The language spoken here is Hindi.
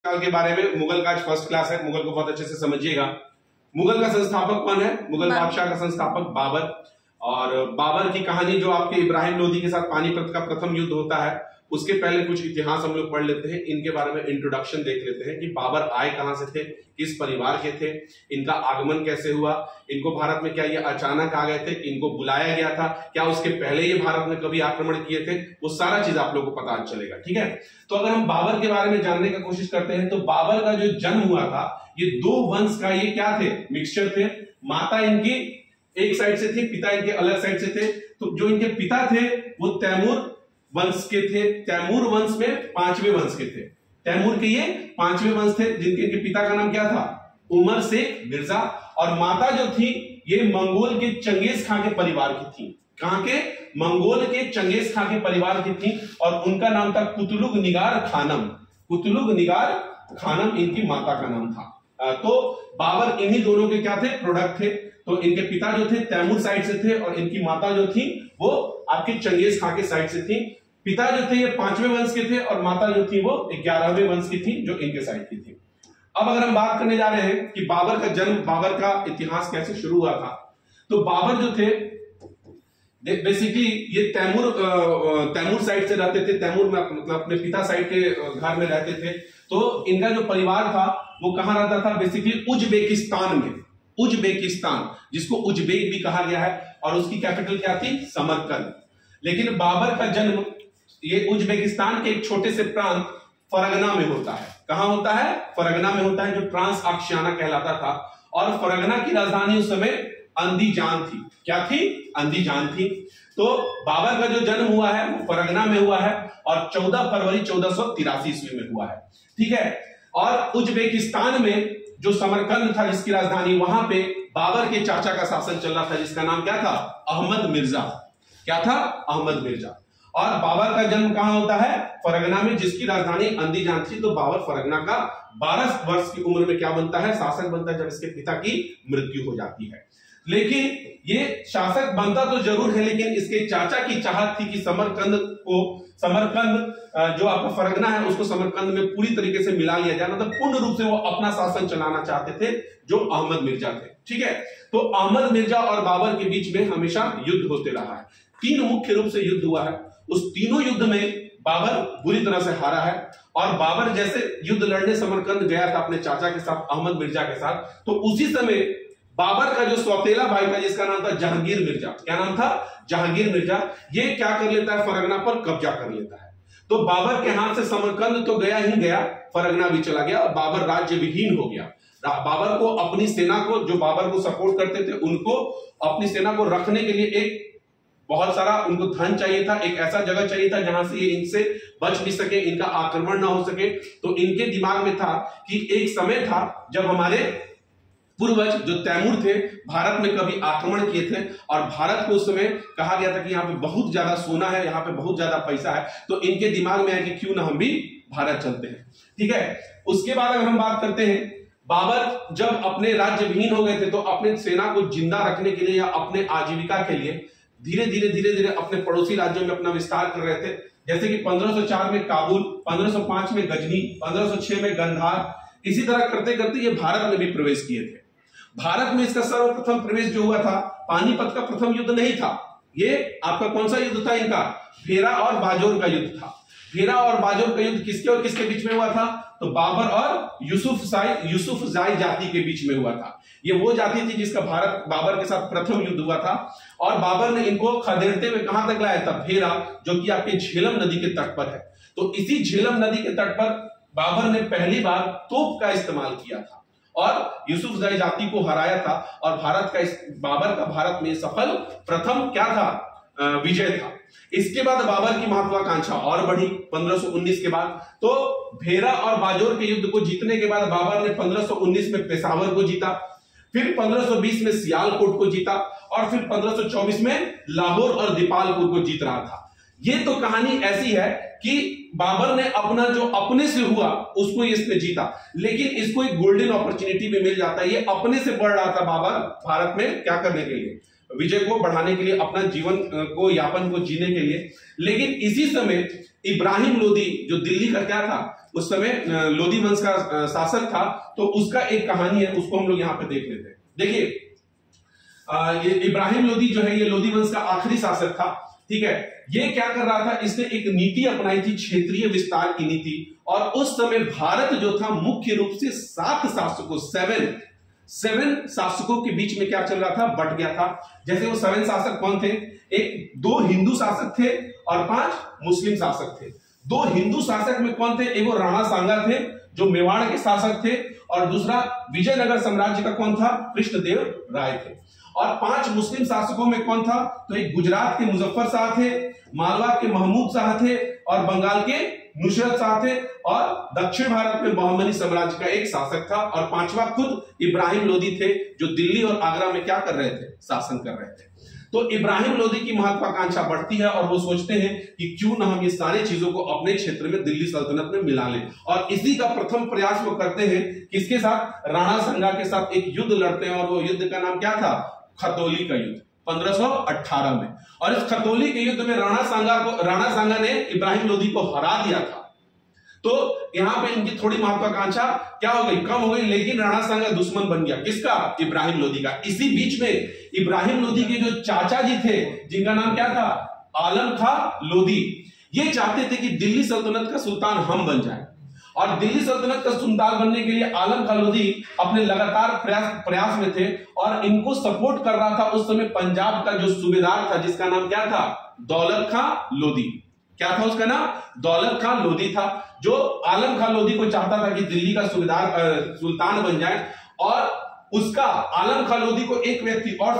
काल के बारे में मुगल का फर्स्ट क्लास है, मुगल को बहुत अच्छे से समझिएगा। मुगल का संस्थापक कौन है? मुगल बादशाह का संस्थापक बाबर। और बाबर की कहानी जो आपके इब्राहिम लोदी के साथ पानीपत का प्रथम युद्ध होता है, उसके पहले कुछ इतिहास हम लोग पढ़ लेते हैं, इनके बारे में इंट्रोडक्शन देख लेते हैं कि बाबर आए कहां से थे, किस परिवार के थे, इनका आगमन कैसे हुआ, इनको भारत में क्या ये अचानक आ गए थे, इनको बुलाया गया था, क्या उसके पहले ये भारत में कभी आक्रमण किए थे, वो सारा चीज आप लोगों को पता चलेगा। ठीक है, तो अगर हम बाबर के बारे में जानने की कोशिश करते हैं तो बाबर का जो जन्म हुआ था, ये दो वंश का ये क्या थे, मिक्सचर थे। माता इनकी एक साइड से थी, पिता इनके अलग साइड से थे। तो जो इनके पिता थे वो तैमूर वंश के थे। तैमूर वंश में पांचवें वंश के थे। तैमूर के ये पांचवें वंश थे, जिनके इनके पिता का नाम क्या था, उमर शेख मिर्जा। और माता जो थी ये मंगोल के चंगेज खां के परिवार की थी। कहां के? मंगोल के चंगेज खां के परिवार की थी और उनका नाम था कुतुलुग निगार खानम। कुतुलुग निगार खानम इनकी माता का नाम था। तो बाबर इन्हीं दोनों के क्या थे, प्रोडक्ट थे। तो इनके पिता जो थे तैमूर साइड से थे और इनकी माता जो थी वो आपके चंगेज खां के साइड से थी। पिता जो थे ये पांचवें वंश के थे और माता जो थी वो 11वें वंश की थी, जो इनके साइड की थी। अब अगर हम बात करने जा रहे हैं कि बाबर का जन्म, बाबर का इतिहास कैसे शुरू हुआ था, तो बाबर जो थे बेसिकली ये तैमूर साइड से रहते थे। तैमूर में मतलब अपने पिता साइड के घर में रहते थे। तो इनका जो परिवार था वो कहां रहता था, बेसिकली उज्बेकिस्तान में। उज्बेकिस्तान, जिसको उज्बेक भी कहा गया है, और उसकी कैपिटल क्या थी, समरकंद। लेकिन बाबर का जन्म ये उज्बेकिस्तान के एक छोटे से प्रांत फरगना में होता है। कहां होता है? फरगना में होता है, जो ट्रांस आशियाना कहलाता था। और फरगना की राजधानी उस समय अंदीजान थी। क्या थी? अंदीजान थी। तो बाबर का जो जन्म हुआ है वो फरगना में हुआ है और 14 फरवरी 1483 ईस्वी में हुआ है। ठीक है, और उज्बेकिस्तान में जो समरकंद था जिसकी राजधानी, वहां पे बाबर के चाचा का शासन चल रहा था, जिसका नाम क्या था, अहमद मिर्जा। क्या था? अहमद मिर्जा। और बाबर का जन्म कहां होता है? फरगना में, जिसकी राजधानी अंदीजान थी। तो बाबर फरगना का 12 वर्ष की उम्र में क्या बनता है, शासक बनता है, जब इसके पिता की मृत्यु हो जाती है। लेकिन ये शासक बनता तो जरूर है, लेकिन इसके चाचा की चाहत थी कि समरकंद जो आपका फरगना है उसको समरकंद में पूरी तरीके से मिला लिया जाए, मतलब पूर्ण रूप से वो अपना शासन चलाना चाहते थे, जो अहमद मिर्जा थे। ठीक है, तो अहमद मिर्जा और बाबर के बीच में हमेशा युद्ध होते रहा है। 3 मुख्य रूप से युद्ध हुआ है। उस तीनों युद्ध में बाबर बुरी तरह से हारा है। और बाबर जैसे युद्ध लड़ने समरकंद गया था अपने चाचा के साथ, अहमद मिर्जा के साथ, तो उसी समय बाबर का जो सौतेला भाई था जिसका नाम था जहांगीर मिर्जा, क्या नाम था, जहांगीर मिर्जा, ये क्या कर लेता है, फरगना पर कब्जा कर लेता है। तो बाबर के हाथ से समरकंद तो गया ही गया, फरगना भी चला गया और बाबर राज्य विहीन हो गया। बाबर को अपनी सेना को, जो बाबर को सपोर्ट करते थे, उनको अपनी सेना को रखने के लिए एक बहुत सारा उनको धन चाहिए था, एक ऐसा जगह चाहिए था जहां से ये इनसे बच भी सके, इनका आक्रमण ना हो सके। तो इनके दिमाग में था कि एक समय था जब हमारे पूर्वज जो तैमूर थे भारत में कभी आक्रमण किए थे और भारत को उस समय कहा गया था कि यहाँ पे बहुत ज्यादा सोना है, यहाँ पे बहुत ज्यादा पैसा है। तो इनके दिमाग में है कि क्यों ना हम भी भारत चलते हैं। ठीक है, उसके बाद अगर हम बात करते हैं, बाबर जब अपने राज्य विहीन हो गए थे तो अपने सेना को जिंदा रखने के लिए या अपने आजीविका के लिए धीरे धीरे अपने पड़ोसी राज्यों में अपना विस्तार कर रहे थे। जैसे कि 1504 में काबुल, 1505 में गजनी, 1506 में गंधार, इसी तरह करते करते ये भारत में भी प्रवेश किए थे। भारत में इसका सर्वप्रथम प्रवेश जो हुआ था, पानीपत का प्रथम युद्ध नहीं था, ये आपका कौन सा युद्ध था, इनका भेरा और बाजोर का युद्ध था। भेरा और बाजोर का युद्ध किसके और किसके बीच में हुआ था, तो बाबर और यूसुफजाई जाति के बीच में हुआ था। ये वो जाति थी जिसका बाबर के साथ प्रथम युद्ध हुआ था और बाबर ने इनको खदेड़ते हुए कहां तक लाया था, भेरा, जो कि आपके झेलम नदी के तट पर है। तो इसी झेलम नदी के तट पर बाबर ने पहली बार तोप का इस्तेमाल किया था और यूसुफजाई जाति को हराया था और बाबर का भारत में सफल प्रथम क्या था, विजय था। इसके बाद बाबर की महत्वाकांक्षा और बढ़ी 1519 के बाद। तो भेरा और बाजोर के युद्ध को जीतने के बाद बाबर ने 1519 में पेशावर को जीता, फिर 1520 में सियालकोट को जीता और फिर 1524 में लाहौर और दीपालपुर को जीत रहा था। ये तो कहानी ऐसी है कि बाबर ने अपना जो अपने से हुआ उसको इसने जीता, लेकिन इसको एक गोल्डन अपॉर्चुनिटी भी मिल जाता है। ये अपने से बढ़ रहा था बाबर भारत में क्या करने के लिए, विजय को बढ़ाने के लिए, अपना जीवन को यापन को जीने के लिए। लेकिन इसी समय इब्राहिम लोदी जो दिल्ली का क्या था, उस समय लोदी वंश का शासक था, तो उसका एक कहानी है, उसको हम लोग यहां पे देख लेते हैं। देखिए ये इब्राहिम लोदी जो है, ये लोदी वंश का आखिरी शासक था, ठीक है। ये क्या कर रहा था, इसने एक नीति अपनाई थी, क्षेत्रीय विस्तार की नीति। और उस समय भारत जो था मुख्य रूप से 7 शासकों, 7 शासकों के बीच में क्या चल रहा था, बट गया था। जैसे वो 7 शासक कौन थे, 2 हिंदू शासक थे और 5 मुस्लिम शासक थे। 2 हिंदू शासक में कौन थे, एक वो राणा सांगा थे जो मेवाड़ के शासक थे, और दूसरा विजयनगर साम्राज्य का कौन था, कृष्णदेव राय थे। और 5 मुस्लिम शासकों में कौन था, तो एक गुजरात के मुजफ्फर शाह थे, मालवा के महमूद शाह थे, और बंगाल के नुसरत शाह थे, और दक्षिण भारत में बहमनी साम्राज्य का एक शासक था, और 5वां खुद इब्राहिम लोदी थे जो दिल्ली और आगरा में क्या कर रहे थे, शासन कर रहे थे। तो इब्राहिम लोदी की महत्वाकांक्षा बढ़ती है और वो सोचते हैं कि क्यों ना हम ये सारी चीजों को अपने क्षेत्र में दिल्ली सल्तनत में मिला लें। और इसी का प्रथम प्रयास वो करते हैं, किसके साथ, राणा सांगा के साथ एक युद्ध लड़ते हैं, और वो युद्ध का नाम क्या था, खतौली का युद्ध, 1518 में। और इस खतौली के युद्ध में राणा सांगा ने इब्राहिम लोदी को हरा दिया था। तो यहां पे इनकी थोड़ी महत्वाकांक्षा क्या हो गई, कम हो गई, लेकिन राणा सांगा दुश्मन बन गया, किसका, इब्राहिम लोदी का। इसी बीच में इब्राहिम लोदी के जो चाचा जी थे, जिनका नाम क्या था, आलम खां लोदी, ये चाहते थे कि दिल्ली सल्तनत का सुल्तान हम बन जाए। और दिल्ली सल्तनत का सुल्तान बनने के लिए आलम खां लोदी अपने लगातार प्रयास में थे, और इनको सपोर्ट कर रहा था उस समय पंजाब का जो सूबेदार था, जिसका नाम क्या था, दौलत खां लोदी। क्या था उसका नाम, दौलत खां लोदी था, जो आलम खां लोदी को चाहता था कि दिल्ली का सुल्तान बन जाए। और उसका, आलम खां लोदी को एक व्यक्ति और